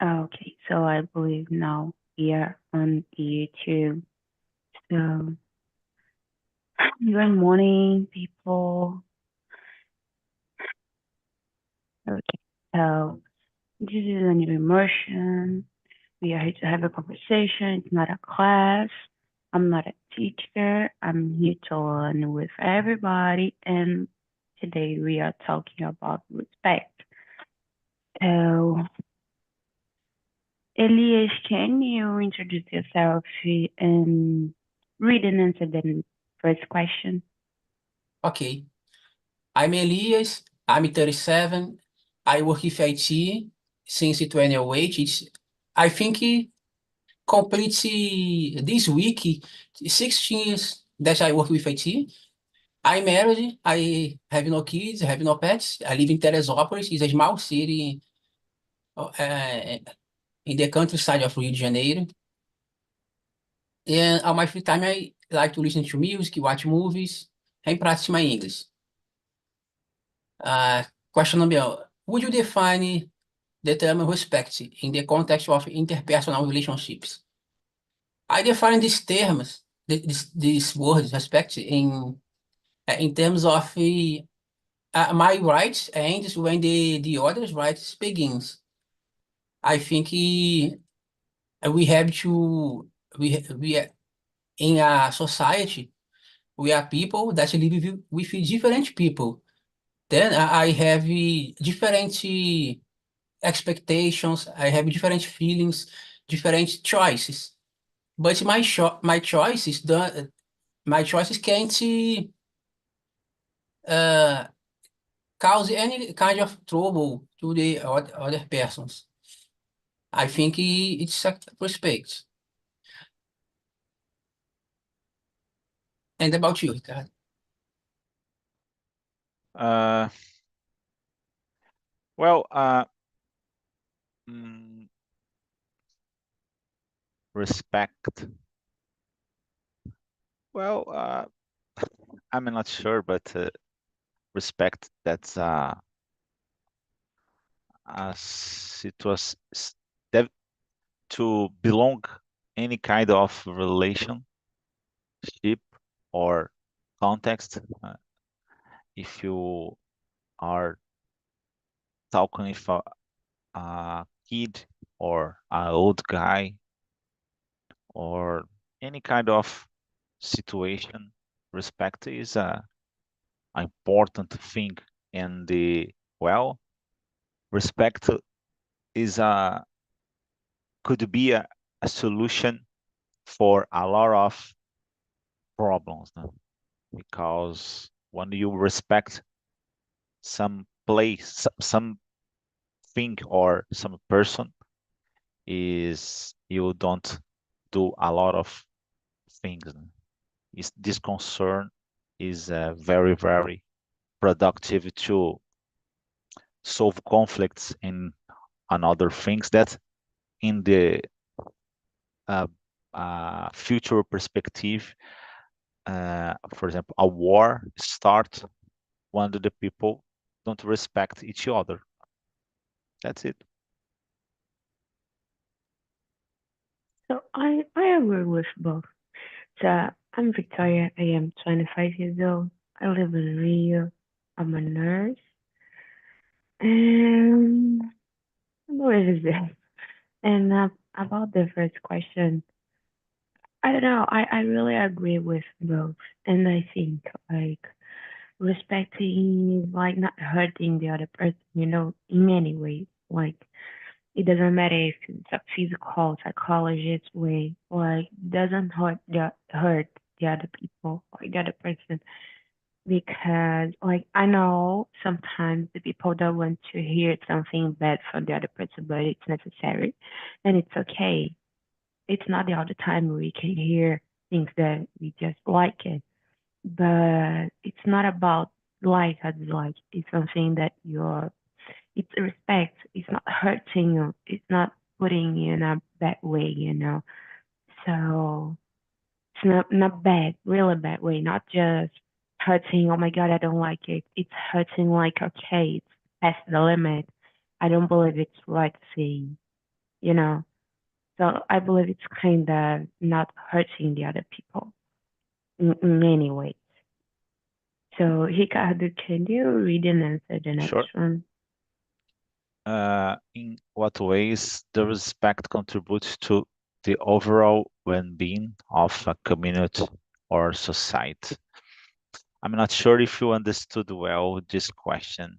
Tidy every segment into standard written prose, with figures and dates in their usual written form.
Okay, so I believe now we are on YouTube. So, good morning, people. Okay, so this is a new immersion. We are here to have a conversation. It's not a class. I'm not a teacher. I'm here to learn with everybody. And today we are talking about respect. So, Elias, can you introduce yourself and read and answer the first question? Okay. I'm Elias. I'm 37. I work with IT since 2008. I think it completes this week 16 years that I work with IT. I'm married. I have no kids. I have no pets. I live in Teresópolis. It's a small city uh, in the countryside of Rio de Janeiro. And on my free time, I like to listen to music, watch movies, and practice my English. Uh, Question number one. Would you define the term respect in the context of interpersonal relationships? I define these terms, these words, respect, in terms of my rights ends when the other's rights begins. I think we have to, we are, in a society, we are people that live with different people. Then I have different expectations, I have different feelings, different choices. But my choices don't my choices can't uh, cause any kind of trouble to the other persons. I think it's a respect. And about you, Ricardo? Uh, well, mm, respect. Well, I'm not sure, but respect. That's a situation that to belong any kind of relationship or context. If you are talking with a kid or an old guy or any kind of situation, respect is a important thing. And respect is could be a solution for a lot of problems, no? Because when you respect some place, some thing or some person, is you don't do a lot of things. No? This concern is very, very productive to solve conflicts in another things that in the uh, future perspective, for example, a war starts when the people don't respect each other. That's it. So I agree with both. So I'm Victoria. I am 25 years old. I live in Rio. I'm a nurse. And what is this? And about the first question, I don't know. I really agree with both. And I think like respecting like not hurting the other person, in any way. Like it doesn't matter if it's a physical, psychologist way, like doesn't hurt the other people or the other person because like I know sometimes the people don't want to hear something bad from the other person, but it's necessary and it's okay. It's not the all the time we can hear things that we just like it, but it's not about like or dislike. It's something that it's respect. It's not hurting you. It's not putting you in a bad way. So it's not bad, really bad way, not just hurting, oh my God, I don't like it. It's hurting like, okay, it's past the limit. I don't believe it's right thing. you know. So I believe it's kind of not hurting the other people in many ways. So Ricardo, can you read and answer the next Sure. one? In what ways the respect contributes to the overall well-being of a community or society? I'm not sure if you understood well this question,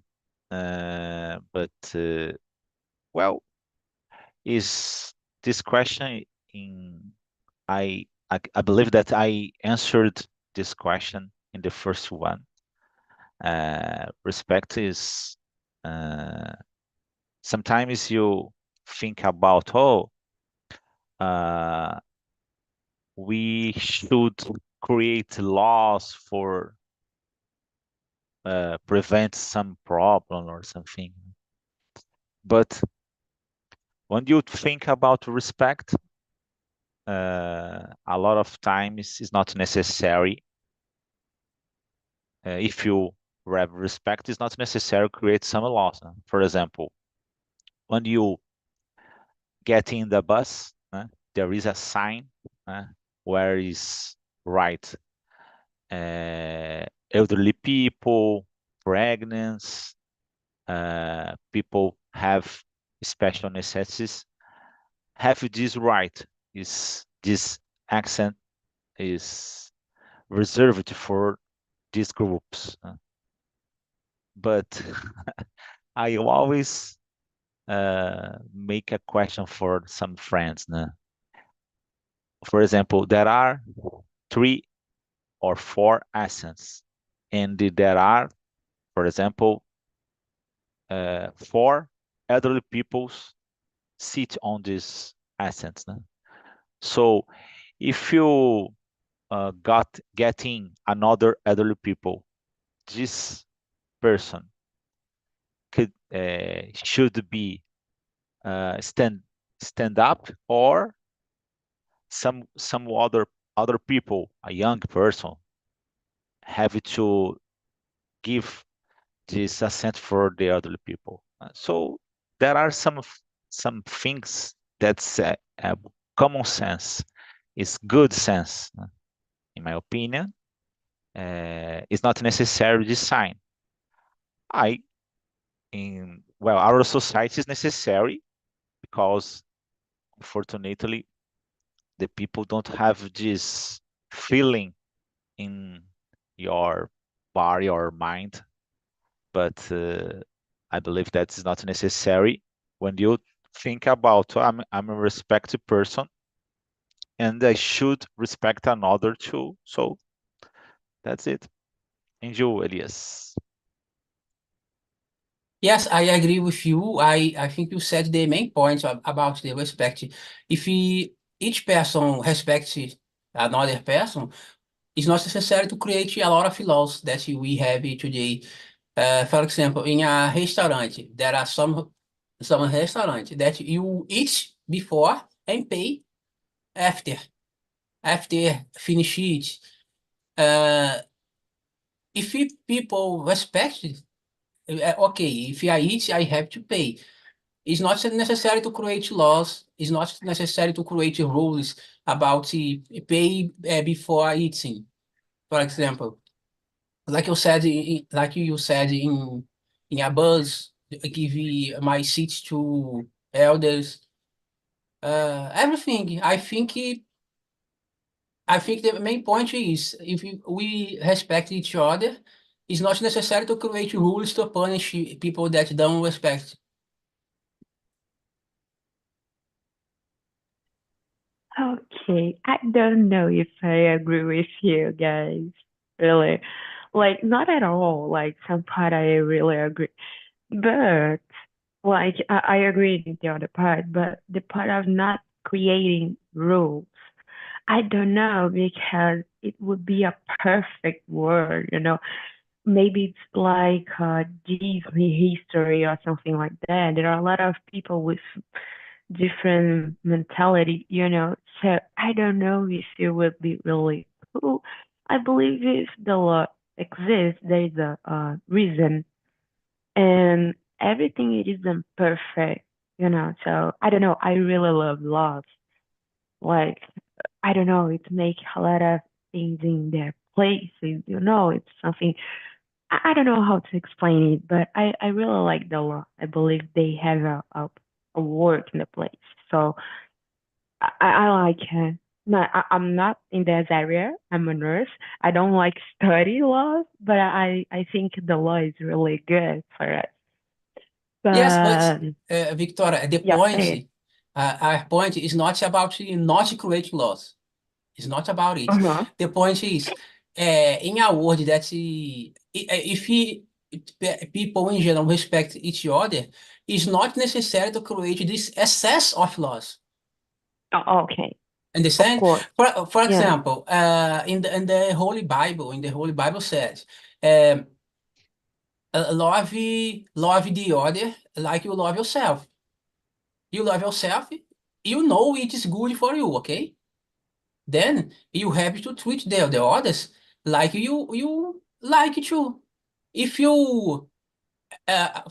but well, is this question in I believe that I answered this question in the first one. Respect is uh, sometimes you think about, oh, uh, we should create laws for prevent some problem or something. But when you think about respect, a lot of times it's not necessary. If you have respect, it's not necessary to create some laws. For example, when you get in the bus, there is a sign where is right elderly people, pregnant, people have special necessities have this right. Is this accent is reserved for these groups? But I always make a question for some friends. For example, there are 3 or 4 accents, and there are, for example, 4 elderly peoples sit on these accents. So if you got getting another elderly people, this person could should be stand up, or some other people, a young person, have to give this assent for the elderly people. So there are some things that's common sense, is good sense, in my opinion. It's not necessary to sign. I in well, our society is necessary because unfortunately the people don't have this feeling in your body or mind, but I believe that is not necessary when you think about, I'm a respected person and I should respect another too. So that's it. And you, Elias? Yes, I agree with you. I think you said the main points about the respect. If each person respects another person, it's not necessary to create a lot of laws that we have today. For example, in a restaurant, there are some restaurants that you eat before and pay after finish it. Uh, if people respect it, okay, if I eat, I have to pay. It's not necessary to create laws. It's not necessary to create rules about pay before eating. For example, like you said in a bus, give my seats to elders. Everything. I think the main point is if we respect each other, it's not necessary to create rules to punish people that don't respect. Okay, I don't know if I agree with you guys. Really, like not at all. Like some part I really agree, but like I agree with the other part. But the part of not creating rules, I don't know because it would be a perfect world, you know. Maybe it's like Disney history or something like that. There are a lot of people with different mentality, you know. So I don't know if it would be really cool. I believe if the law exists, there is a reason, and everything it isn't perfect. So I don't know. I really love laws. Like, I don't know, it make a lot of things in their places. It's something I don't know how to explain it, but I really like the law. I believe they have a work in the place. So I like it. No, I'm not in that area. I'm a nurse. I don't like study laws, but I think the law is really good for us. Yes, but But Victoria, the yeah, point, say it. our point is not about not create laws. It's not about it. Uh-huh. The point is, in a world that if people in general respect each other, it's not necessary to create this excess of laws. Oh, okay. Of Understand? course. For Yeah. example, in the Holy Bible says, um, love the other like you love yourself. You love yourself, you know it is good for you, okay? Then you have to treat the others like you like it too. If you,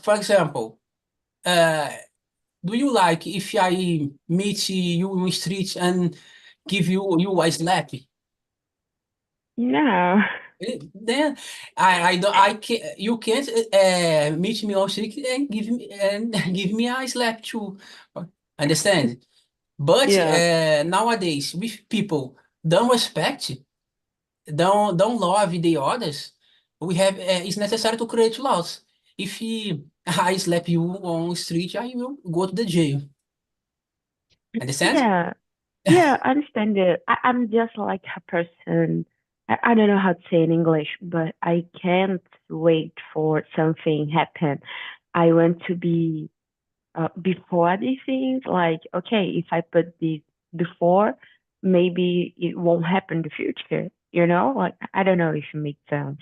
for example, uh, do you like if I meet you in the street and give you a slap? No. Then I can you can't meet me on street and give me a slap too. Understand? But Yeah. nowadays, with people don't respect, don't love the others, it's necessary to create laws. If I slap you on the street, I will go to the jail. Understand? Yeah. Yeah, I understand it. I'm just like a person. I don't know how to say in English, but I can't wait for something happen. I want to be before these things. Like, okay, if I put this before, maybe it won't happen in the future. Like I don't know if it makes sense.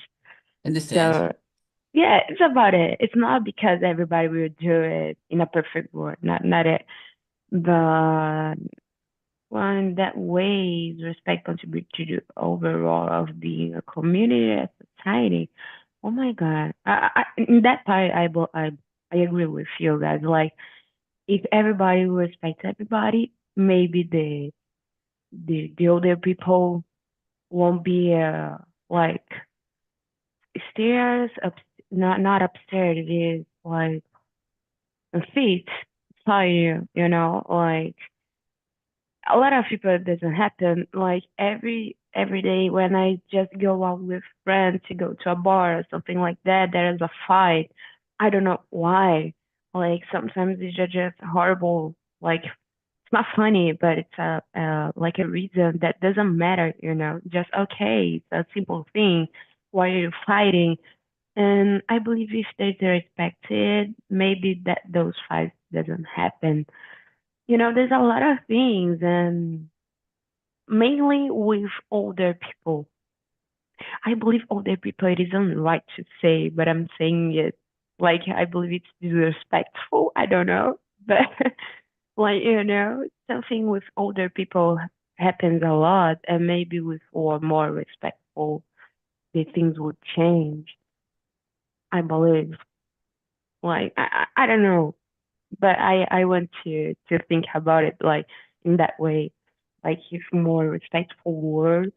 Understand? So yeah, it's about it. It's not because everybody will do it in a perfect world. Not it. But well, in that way, respect contribute to the overall of being a community, a society. Oh my God. In that part, I agree with you guys. Like, if everybody respects everybody, maybe the older people won't be like stairs up, not upstairs. It is like feet, sorry, like a lot of people it doesn't happen. Like every day when I just go out with friends to go to a bar or something like that, there is a fight. I don't know why. Like sometimes it's just horrible. Like it's not funny, but it's a like a reason that doesn't matter. Just okay, it's a simple thing. Why are you fighting? And I believe if there's a respected, maybe that those fights doesn't happen. There's a lot of things, and mainly with older people. I believe older people, it isn't right to say, but I'm saying it like I believe it's disrespectful. I don't know. But like, something with older people happens a lot, and maybe with or more respectful, the things would change. I believe. Like, I don't know, but I want to think about it like in that way. Like, if more respectful word,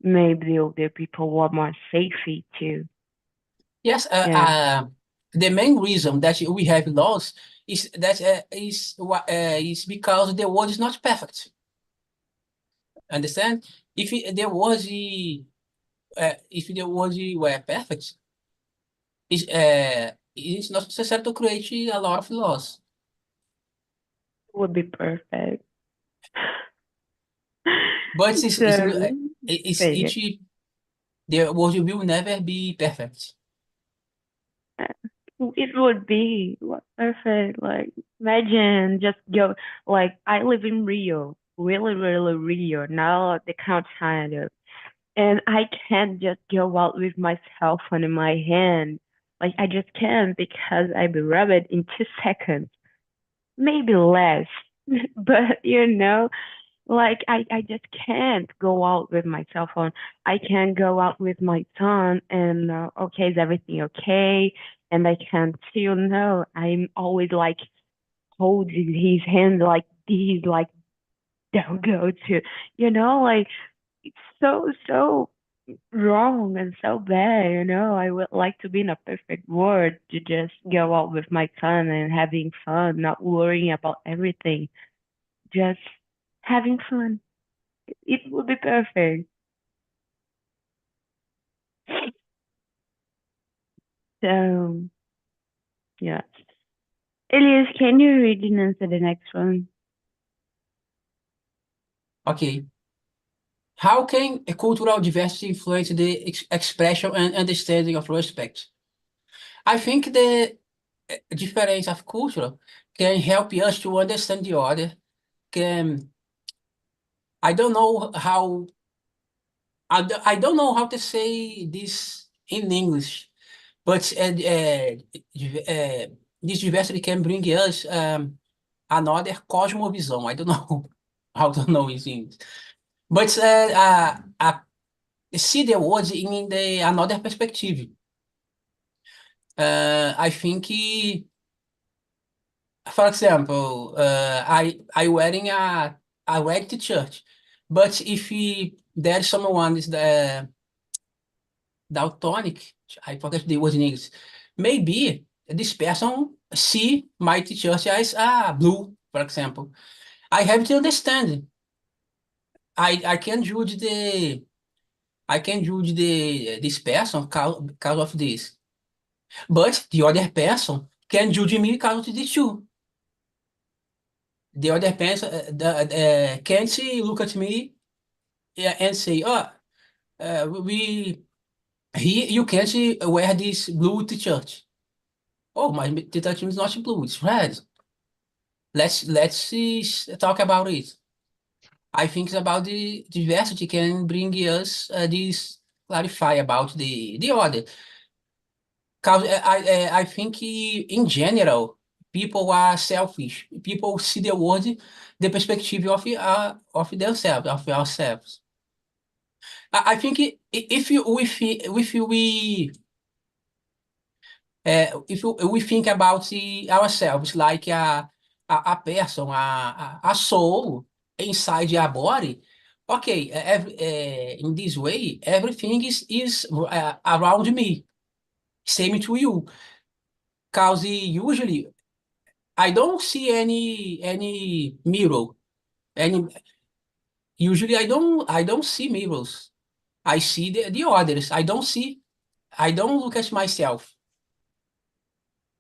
maybe the older people were more safety too. Yes. Yeah. The main reason that we have laws is because the world is not perfect. Understand? If the world were perfect, it's not necessary to create a lot of laws. Would be perfect. But it's Say it. it the world will never be perfect. It would be what perfect. Like, imagine just go. Like, I live in Rio, really, really Rio, not the outside. And I can't just go out with my cell phone in my hand. Like, I just can't because I'd be rubbed in 2 seconds, maybe less. But like I just can't go out with my cell phone. I can't go out with my son and okay, is everything okay? And I can still know I'm always like holds his hand like this, like don't go to, like it's so wrong and so bad, I would like to be in a perfect world to just go out with my son and having fun, not worrying about everything, just having fun. It would be perfect. So, yeah. Elias, can you read and answer the next one? Okay. How can a cultural diversity influence the expression and understanding of respect? I think the difference of culture can help us to understand the other. Can I don't know how I don't know how to say this in English, but this diversity can bring us another cosmovision. I don't know how to know it in English, but see the world in the another perspective. I think, for example, I wearing a red t-shirt, but if there's someone is the daltonic, I forget the word in English, maybe this person see my t-shirt as blue, for example. I have to understand. I can judge this person because of this. But the other person can judge me because of this too. The other person can't look at me and say, "Oh, we you can't wear this blue t-shirt." Oh, my t-shirt is not blue; it's red. Let's talk about it. I think it's about the diversity can bring us this clarify about the other. Cause I think in general, people are selfish. People see the world the perspective of themselves, of ourselves. I think if you if we think about ourselves like a person, a soul inside our body, okay, in this way, everything is around me, same to you. Cause usually I don't see any mirror. Any usually I don't see mirrors. I see the others. I don't look at myself.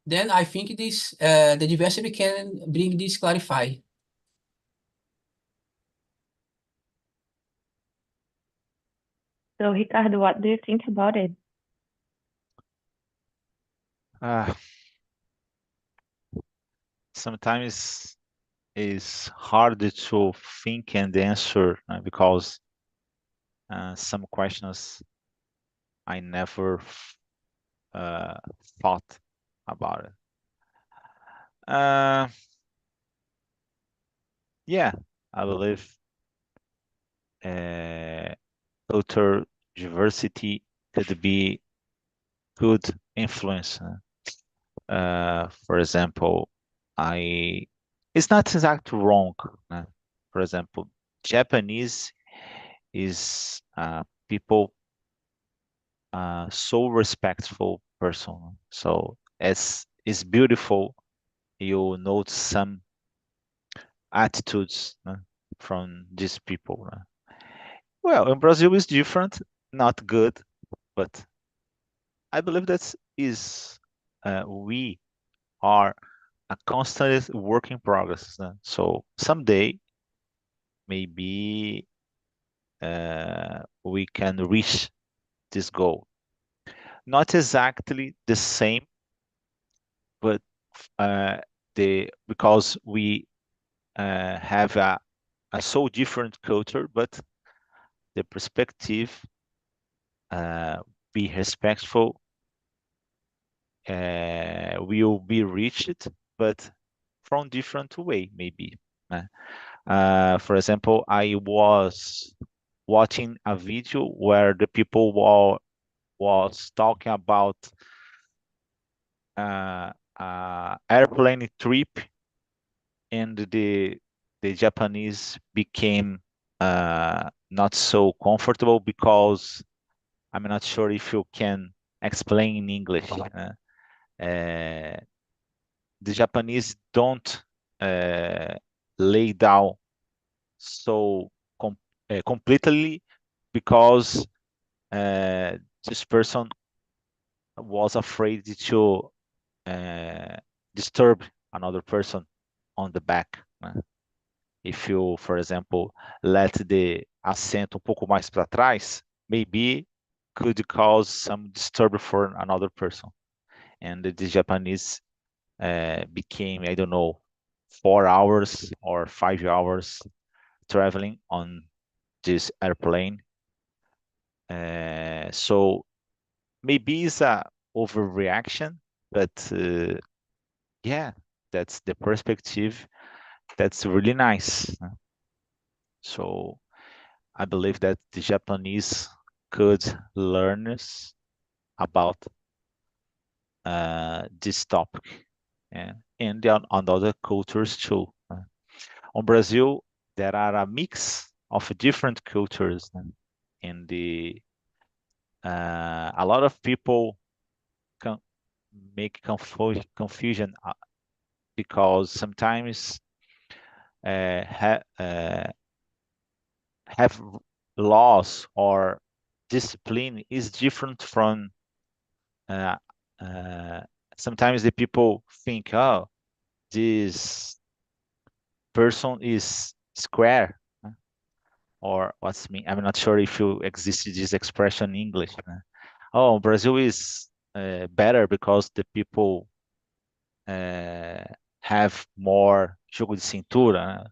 Then I think this the diversity can bring this clarify. So, Ricardo, what do you think about it? Uh, Sometimes it's hard to think and answer because some questions I never uh, thought about it. Uh, yeah, I believe uh, cultural diversity could be good influence. For example, I it's not exactly wrong. For example, Japanese is people so respectful person. So it's beautiful. You note some attitudes from these people. Well, in Brazil is different, not good, but I believe that is we are a constant work in progress. So someday maybe we can reach this goal. Not exactly the same, but uh, the because we have a so different culture, but the perspective, be respectful, will be reached, but from different way maybe. For example, I was watching a video where the people was talking about airplane trip and the Japanese became not so comfortable because I'm not sure if you can explain in English. Uh, the Japanese don't uh, lay down so completely because uh, this person was afraid to uh, disturb another person on the back, né? If you, for example, let the assento um pouco mais para trás, maybe could cause some disturb for another person. And the Japanese became, I don't know, 4 hours or 5 hours traveling on this airplane. So maybe it's a overreaction, but yeah, that's the perspective. That's really nice. So I believe that the Japanese could learn us about this topic and on other cultures too. On Brazil, there are a mix of different cultures, and a lot of people can make confusion because sometimes uh, ha, uh, have laws or discipline is different from uh, uh, sometimes the people think, oh, this person is square, or what's mean. I'm not sure if you exist this expression in English. Oh, Brazil is better because the people uh, have more jogo de cintura,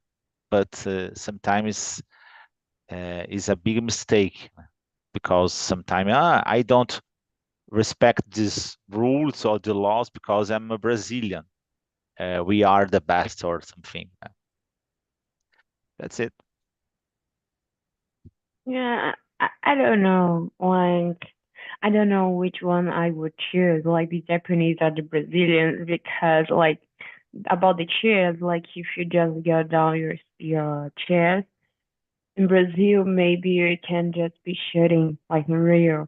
but sometimes is a big mistake because sometimes I don't respect these rules or the laws because I'm a Brazilian. We are the best or something. That's it. Yeah, I don't know. Like, I don't know which one I would choose, like the Japanese or the Brazilians, because like about the chairs, like if you just get down your chairs in Brazil, maybe you can just be shooting like in real.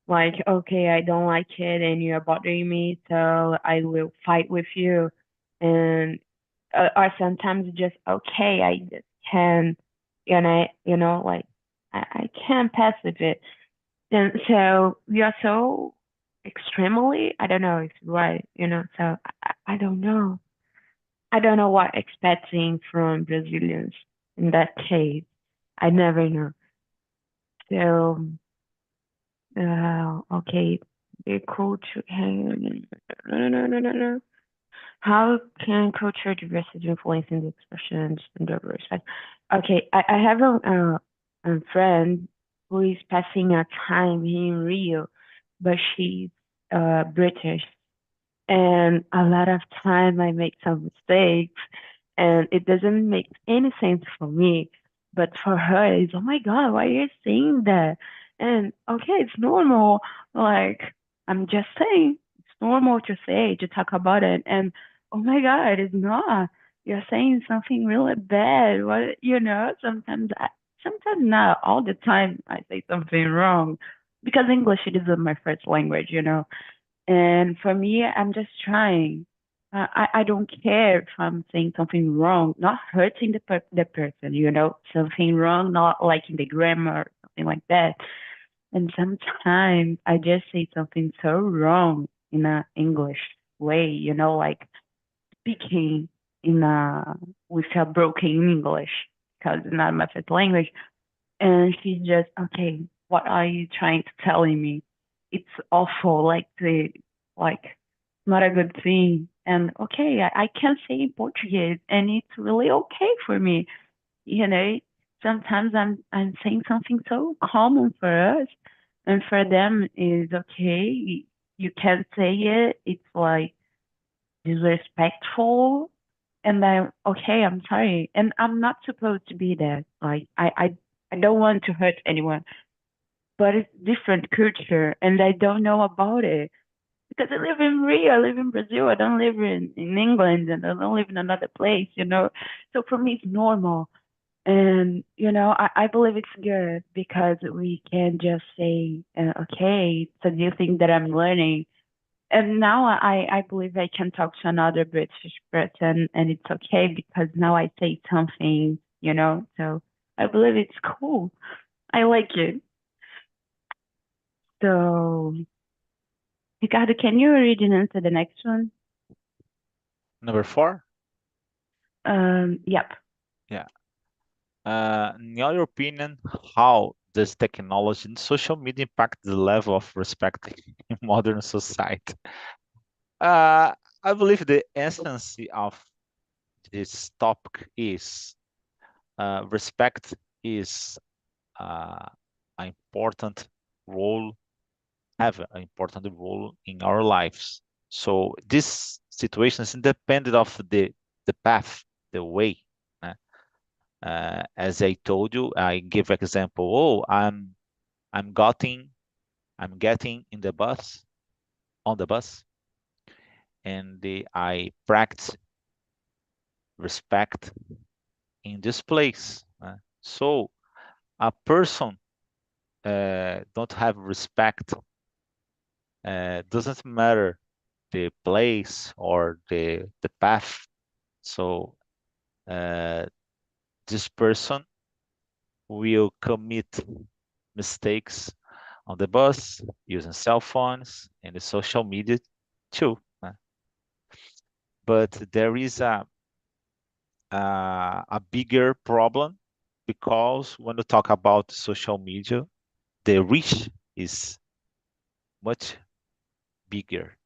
Like, okay, I don't like it and you're bothering me, so I will fight with you. And or sometimes just okay, I just can, like I can't pass with it. And so we are so extremely, I don't know if it's right, so I don't know. I don't know what expecting from Brazilians in that case. I never know. So, okay, the culture. No, no, no, no, no, no. How can cultural diversity influence in the expression and the respect? Okay, I have a friend who is passing a time in Rio, but she's British, and a lot of time I make some mistakes, and it doesn't make any sense for me. But for her, it's, oh my God, why are you saying that? And okay, it's normal. Like, I'm just saying, it's normal to say, to talk about it. And oh my God, it's not. You're saying something really bad. Sometimes not all the time I say something wrong because English it isn't my first language. And for me, I'm just trying. I don't care if I'm saying something wrong, not hurting the person, something wrong, not liking the grammar or something like that. And sometimes I just say something so wrong in a English way, like speaking in a with a broken English because it's not my first language. And she's just, okay, what are you trying to telling me? It's awful, like not a good thing. And okay, I can say in Portuguese and it's really okay for me. You know, sometimes I'm saying something so common for us and for them is okay. You can say it. It's like disrespectful and then okay, I'm sorry. And I'm not supposed to be that. Like I don't want to hurt anyone, but it's different culture and I don't know about it. because I live in Rio, I live in Brazil, I don't live in England, and I don't live in another place, you know. So for me, it's normal. And, you know, I believe it's good because we can just say, okay, it's a new thing that I'm learning. And now I believe I can talk to another British person and it's okay because now I say something, you know. So I believe it's cool. I like it. So, Ricardo, can you read and answer the next one? Number 4. Yep. Yeah. In your opinion, how does technology and social media impact the level of respect in modern society? Uh, I believe the essence of this topic is respect is uh, an important role, have an important role in our lives. So this situation is independent of the path, the way. uh, as I told you, I give example. Oh, I'm getting I'm getting in the bus on the bus, and I practice respect in this place. So a person don't have respect, doesn't matter the place or the path. So uh, this person will commit mistakes on the bus using cell phones and the social media too. But there is a bigger problem because when you talk about social media, the reach is much bigger,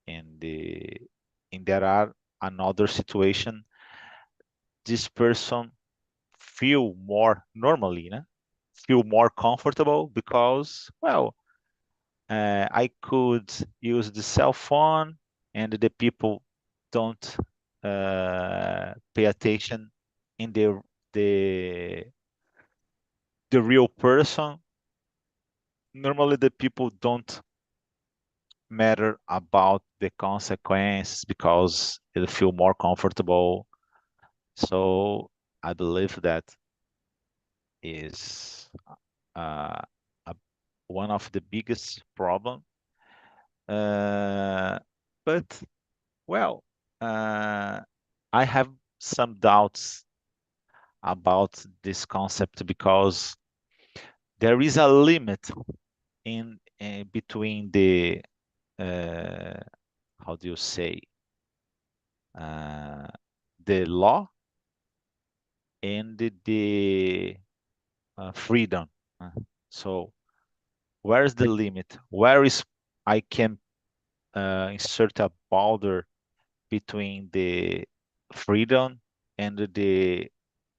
and there are another situation. This person feel more normally, feel more comfortable because, well, I could use the cell phone, and the people don't pay attention in the the real person. Normally, the people don't matter about the consequences because they feel more comfortable. So I believe that is uh, a, one of the biggest problem. Uh, but well, uh, I have some doubts about this concept because there is a limit in between uh, how do you say, uh, the law and the freedom. Uh, So where is the limit? Where is I can insert a border between the freedom and the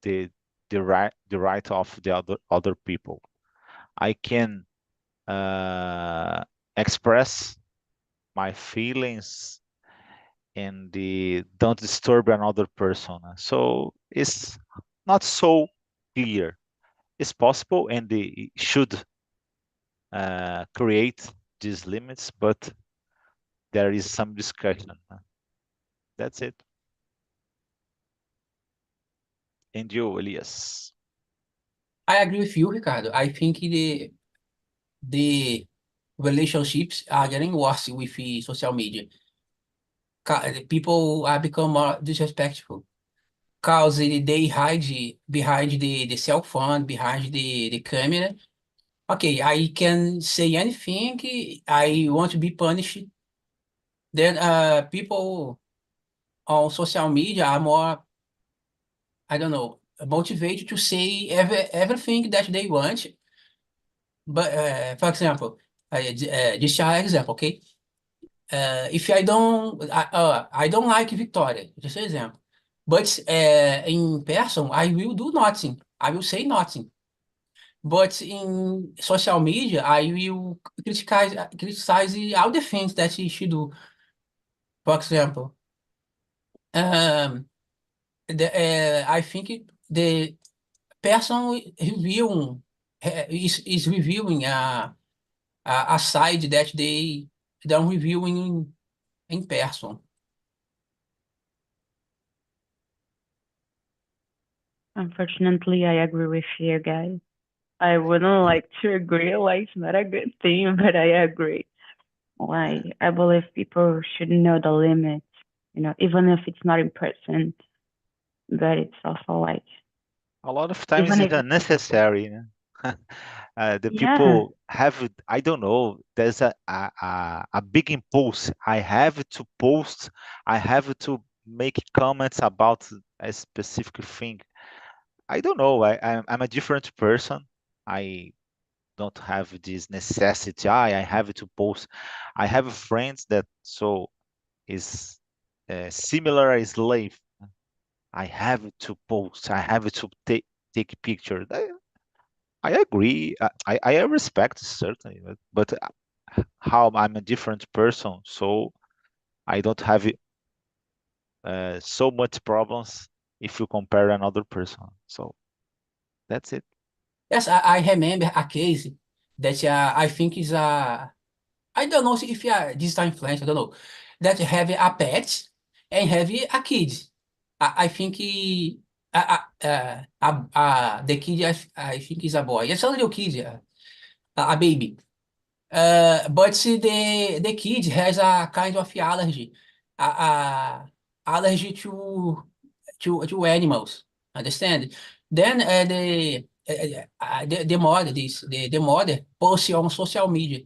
the right of the other people. I can express my feelings and don't disturb another person. So it's not so clear. It's possible, and they should create these limits, but there is some discussion. That's it. And you, Elias? I agree with you, Ricardo. I think the relationships are getting worse with the social media. People are become more disrespectful because they hide behind the cell phone, behind the camera. Okay, I can say anything. I want to be punished. Then people on social media are more, I don't know, motivated to say everything that they want. But for example, just an example, okay? If I don't like Victoria, just an example. But in person, I will do nothing. I will say nothing. But in social media, I will criticize all the things that she should do. For example, um, I think the person is reviewing a side that they than reviewing in person. Unfortunately, I agree with you guys. I wouldn't like to agree, like it's not a good thing, but I agree. Like I believe people should know the limits, even if it's not in person, but it's also like A lot of times even it's if it's unnecessary. The yeah, people have, I don't know, there's a big impulse. I have to post, I have to make comments about a specific thing. I don't know. I'm a different person. I don't have this necessity. I have to post. I have friends that so is similar as life. I have to post. I have to take picture. I agree. I respect certainly, but how I'm a different person, so I don't have so much problems if you compare another person. So that's it. Yes, I remember a case that I think is I don't know if digital influencer, I don't know, that have a pet and have a kid. I think the kid, I think is a boy. It's a little kid, a baby. But the kid has a kind of allergy, allergy to animals. Understand? Then the mother the mother posted on social media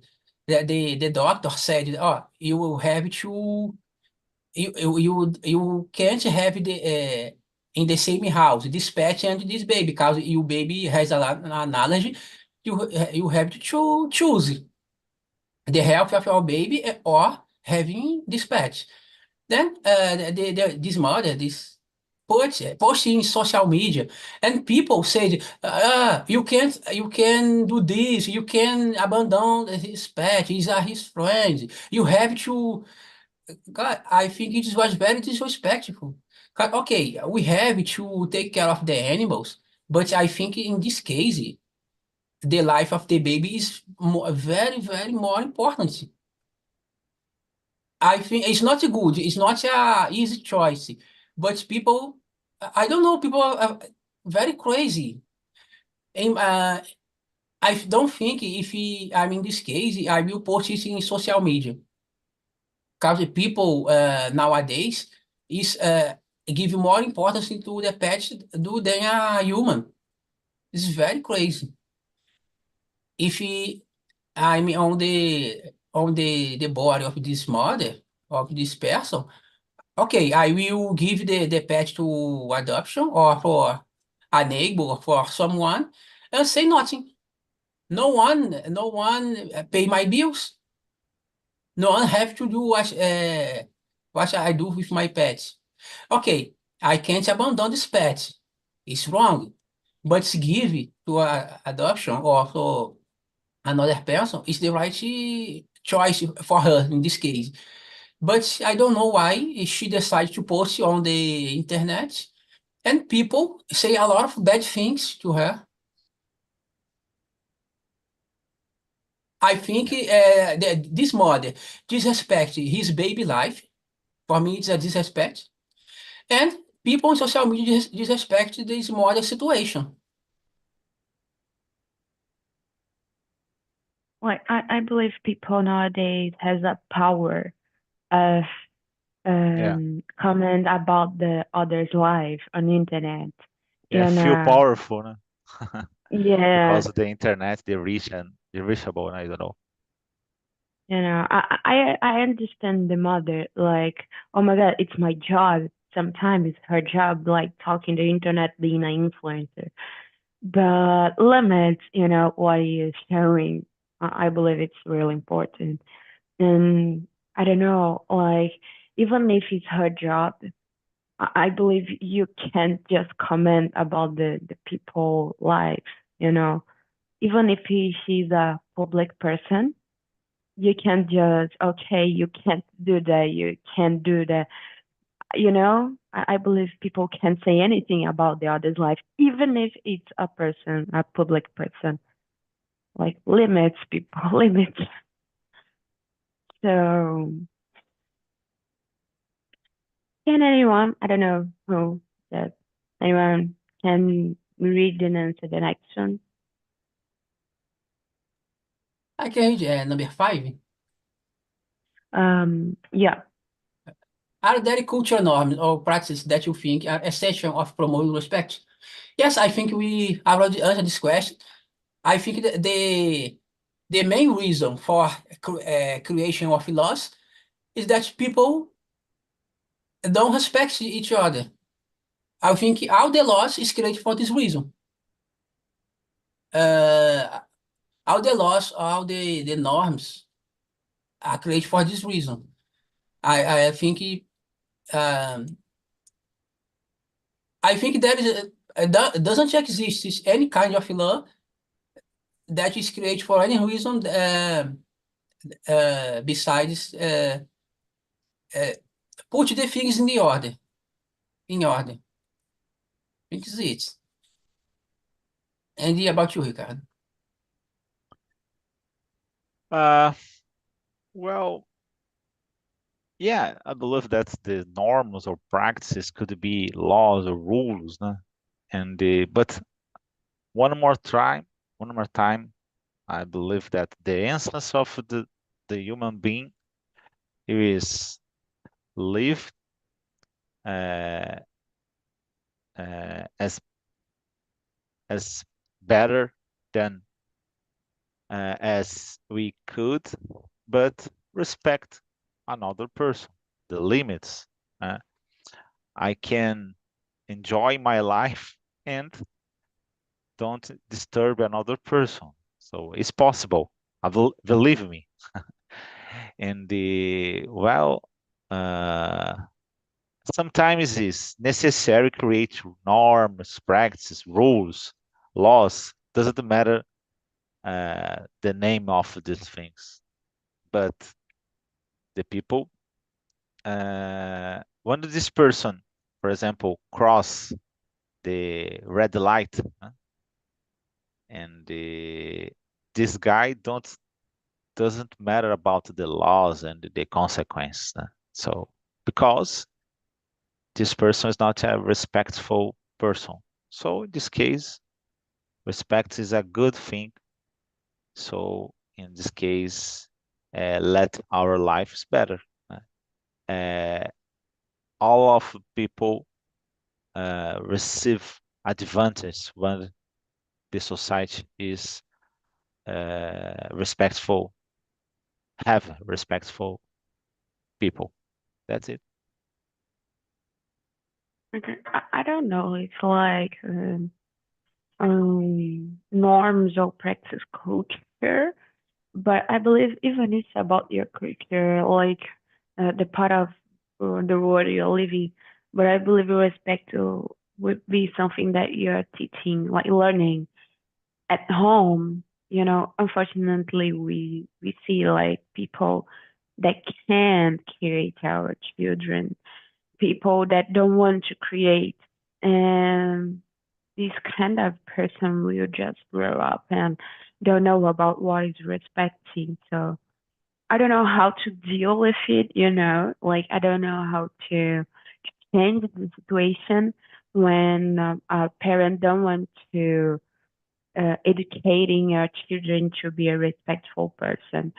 that the doctor said, oh, you will have to you can't have in the same house this pet and this baby because your baby has an allergy. You have to choose the health of your baby or having this pet. Then this mother, this posting in social media, and people said, you can do this, you can abandon his pet, he's his friend. You have to. God, I think it was very disrespectful. Okay, we have to take care of the animals, but I think in this case, the life of the baby is very, very more important. I think it's not good. It's not a easy choice. But people, I don't know, people are very crazy. And, I don't think if I'm in this case, I will post it in social media. Because the people nowadays is give more importance to the pet than a human. It's very crazy. If I'm on the body of this mother, of this person, okay, I will give the pet to adoption or for a neighbor or for someone and say nothing. No one pay my bills. No one have to do what I do with my pet. Okay, I can't abandon this pet. It's wrong. But give it to adoption or for another person is the right choice for her in this case. But I don't know why she decided to post on the internet, and people say a lot of bad things to her. I think Yeah. this mother disrespect his baby life. For me, it's a disrespect. And people on social media disrespect this mother situation. like I believe people nowadays has a power of Yeah. comment about the other's life on the internet. Yeah. And Feel powerful, no? yeah, Because of the internet, they're rich and they're reachable. I don't know. I understand the mother, like, oh my God, it's my job. Sometimes it's her job, like talking the internet, being an influencer. But limits, what you're showing. I believe it's really important. And I don't know, like, even if it's her job, I believe you can't just comment about the people lives, you know. Even if she's a public person, you can't just, okay, you can't do that, you can't do that. I believe people can say anything about the other's life, even if it's a person, a public person. Like limits, people, limits. So, can anyone, I don't know who that, anyone can read and answer the next one? I can read number 5. Yeah. Are there cultural norms or practices that you think are essential of promoting respect? Yes, I think we already answered this question. I think that the main reason for creation of laws is that people don't respect each other. I think all the laws is created for this reason. Uh, all the laws, all the norms are created for this reason. I think um, I think there is doesn't exist any kind of law that is created for any reason besides uh, put the things in the order. In order. I think it's it. And about you, Ricardo? Uh, well, yeah, I believe that the norms or practices could be laws or rules, no? And but one more time, I believe that the essence of the human being is live uh, as better than as we could, but respect another person, the limits. Uh, I can enjoy my life and don't disturb another person. So it's possible. Believe me. And uh, sometimes it's necessary to create norms, practices, rules, laws. Doesn't matter the name of these things, but the people. When this person, for example, cross the red light, and this guy don't doesn't matter about the laws and the consequence. So because this person is not a respectful person. So in this case, respect is a good thing. So in this case, let our lives better. Uh, all of people receive advantage when the society is respectful, have respectful people. That's it. Okay. I don't know. It's like norms or practice culture, but I believe even it's about your culture, like the part of the world you're living. But I believe respect would be something that you're teaching, like learning at home. Unfortunately, we see like people that can't create our children, people that don't want to create, and this kind of person will just grow up and don't know about what is respecting. So I don't know how to deal with it. Like I don't know how to change the situation when a parent don't want to educating our children to be a respectful person.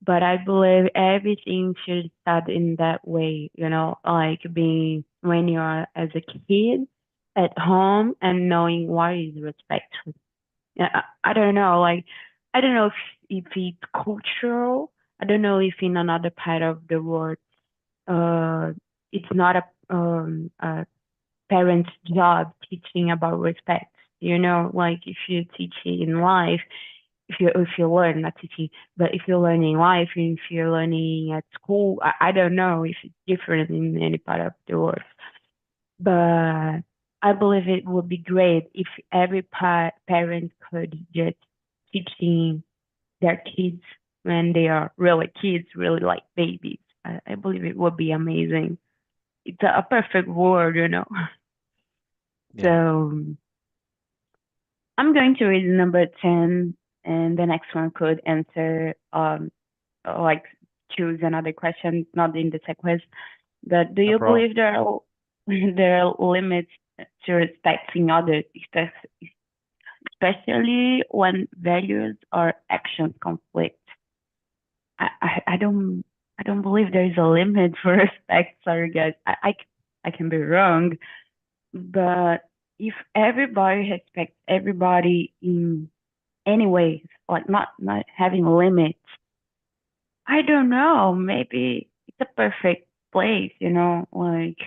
But I believe everything should start in that way, like being when you're as a kid at home and knowing what is respectful. Yeah, I don't know. Like, I don't know if it's cultural. I don't know if in another part of the world, uh, it's not a parent's job teaching about respect. Like if you teach it in life, if you learn, not teaching, but if you're learning life, if you're learning at school, I don't know if it's different in any part of the world, but I believe it would be great if every parent could just teaching their kids when they are really kids, really like babies. I believe it would be amazing. It's a perfect world. Yeah. So I'm going to read number 10, and the next one could answer like choose another question, not in the sequence. But do No you problem. believe there are limits to respecting others, especially when values or actions conflict? I don't believe there is a limit for respect. Sorry, guys. I can be wrong, but if everybody respects everybody in any ways, like not having limits, I don't know. Maybe it's a perfect place, you know? Like,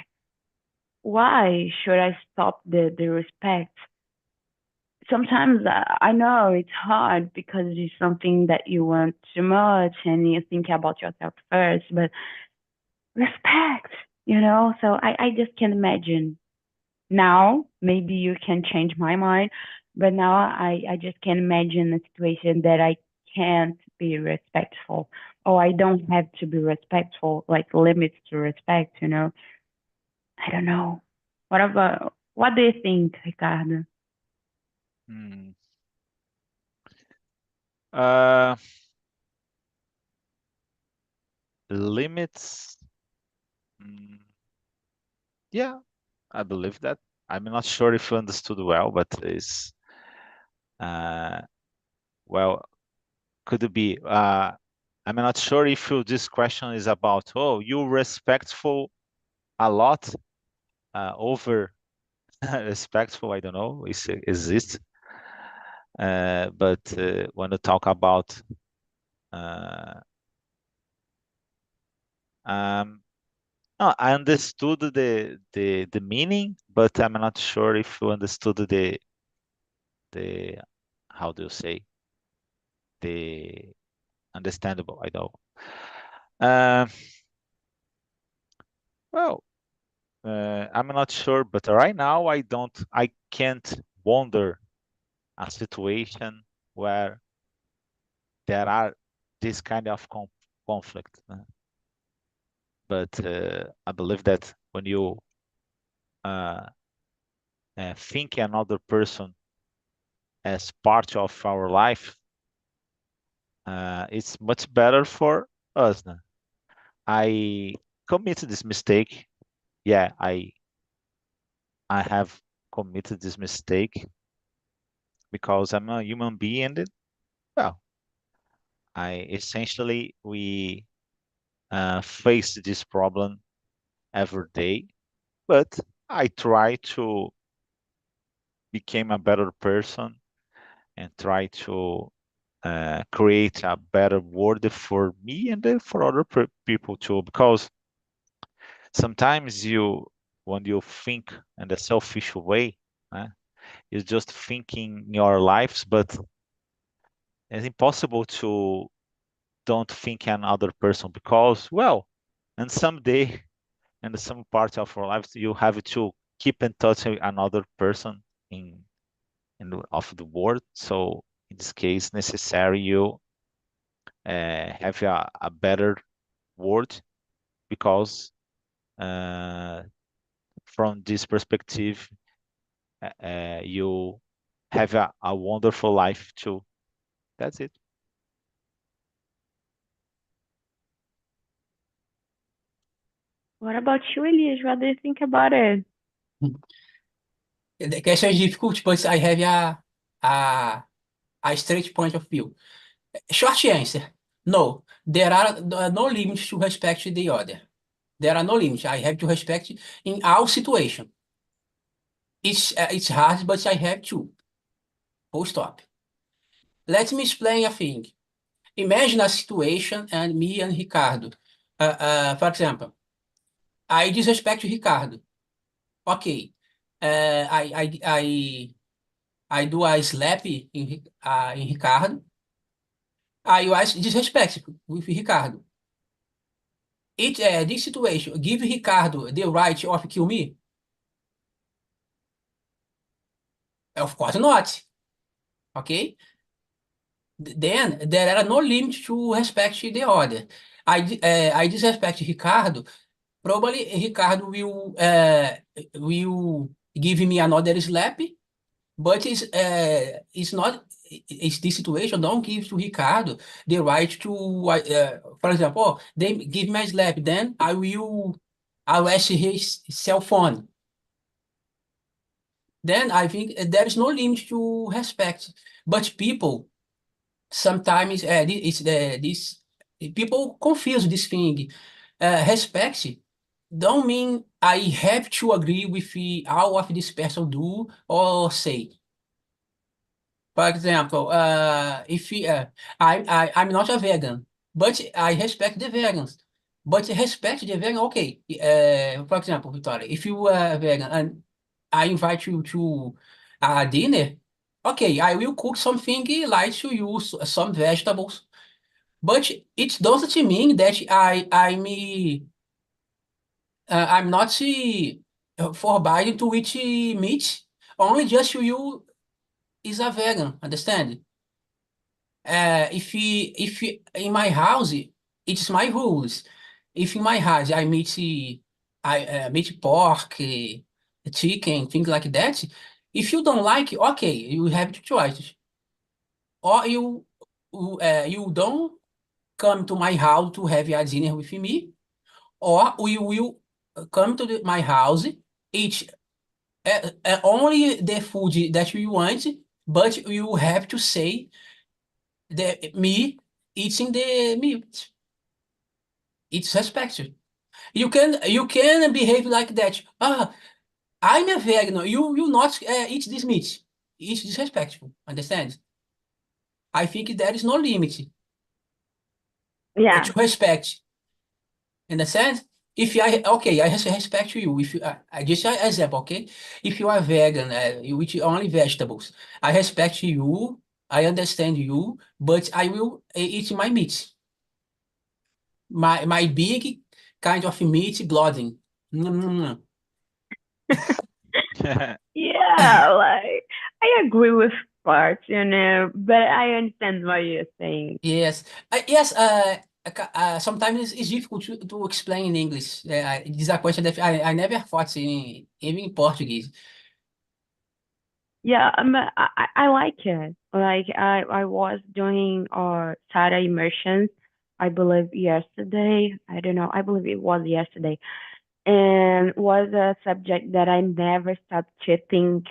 why should I stop the respect? Sometimes I know it's hard because it's something that you want too much and you think about yourself first, but respect, you know? So I just can't imagine. Now, maybe you can change my mind, but now I just can't imagine a situation that I can't be respectful or I don't have to be respectful, like limits to respect, you know? I don't know. What do you think, Ricardo? Hmm. Uh, limits. Mm, yeah, I believe that. I'm not sure if you understood well, but it's uh, well, could it be? I'm not sure if this question is about, oh, you respectful a lot over respectful. I don't know, is exist. But when you talk about uh, um, no, I understood the meaning, but I'm not sure if you understood the how do you say the understandable. I know. Um, well, I'm not sure, but right now I can't wonder a situation where there are this kind of conflict. But I believe that when you uh, think another person as part of our life, it's much better for us. No? I committed this mistake. Yeah, I have committed this mistake because I'm a human being, and well, I essentially we face this problem every day. But I try to become a better person and try to create a better world for me and for other people too. Because sometimes when you think in a selfish way, uh, you're just thinking your lives, but it's impossible to don't think another person because, well, and someday, in some part of our lives, you have to keep in touch with another person in of the world. So in this case, necessary you have a better word because uh, from this perspective, you have a wonderful life too. That's it. What about you, Elias? What do you think about it? The question is difficult, but I have a, a straight point of view. Short answer. No, there are no limits to respect the other. There are no limits. I have to respect in all situation. It's hard, but I have to. Full stop. Let me explain a thing. Imagine a situation and me and Ricardo. For example, I disrespect Ricardo. Okay. I do a slap in Ricardo. I was disrespectful with Ricardo. This situation give Ricardo the right of kill me? Of course not. Okay? Then there are no limits to respect the other. I disrespect Ricardo. Probably Ricardo will give me another slap, but it's not. is this situation don't give to Ricardo the right to, for example, oh, they give me a slap, then I'll ask his cell phone. Then I think there is no limit to respect. But people sometimes this people confuse this thing. Respect don't mean I have to agree with all of this person do or say. For example, if I'm not a vegan, but I respect the vegans. But respect the vegan, okay. For example, Victoria, if you are vegan and I invite you to a dinner, okay, I will cook something like to use some vegetables. But it doesn't mean that I'm not forbidden to eat meat. Only just you is a vegan, understand? If in my house it's my rules. If in my house I meet meat pork, chicken, things like that. If you don't like, okay, you have two choices. Or you don't come to my house to have a dinner with me, or we will come to my house, eat only the food that we want, but you have to say me eating the meat. It's respected. You can behave like that. Ah, I'm a vegan. You not eat this meat. It's disrespectful. Understand? I think there is no limit Yeah. to respect. Understand? If I okay, I respect you. If you, I just an example, okay? If you are vegan, you eat only vegetables. I respect you. I understand you, but I will eat my meat. My big kind of meat blooding. Mm. Yeah, like I agree with parts, but I understand what you're saying. Yes, yes. Sometimes it's difficult to explain in English. This is a question that I never thought in even in Portuguese. Yeah, I like it. Like I was doing SATA immersions, I believe yesterday. I don't know. I believe it was yesterday, and was a subject that I never stopped to think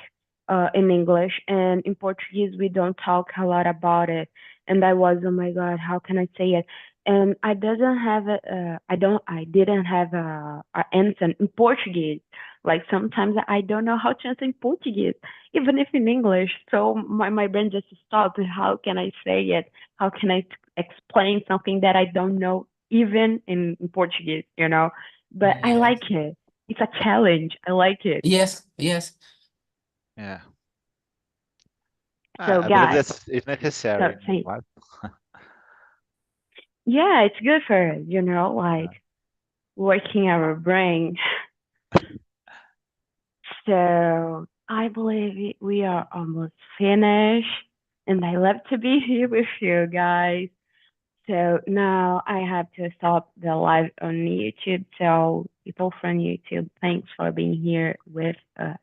in English. And in Portuguese, we don't talk a lot about it. And I was, oh my God, how can I say it? And I doesn't have I didn't have a answer in Portuguese. Like sometimes I don't know how to answer in Portuguese, even if in English. So my brain just stopped. How can I say it? How can I explain something that I don't know even in Portuguese, But I Yes, like it. It's a challenge. I like it. yes, yes, Yeah. So I believe guys, that's it's so necessary in say, life. yeah, it's good for us, Yeah. like working our brain. So I believe we are almost finished, and I love to be here with you guys. So now I have to stop the live on YouTube. So people from YouTube, thanks for being here with us.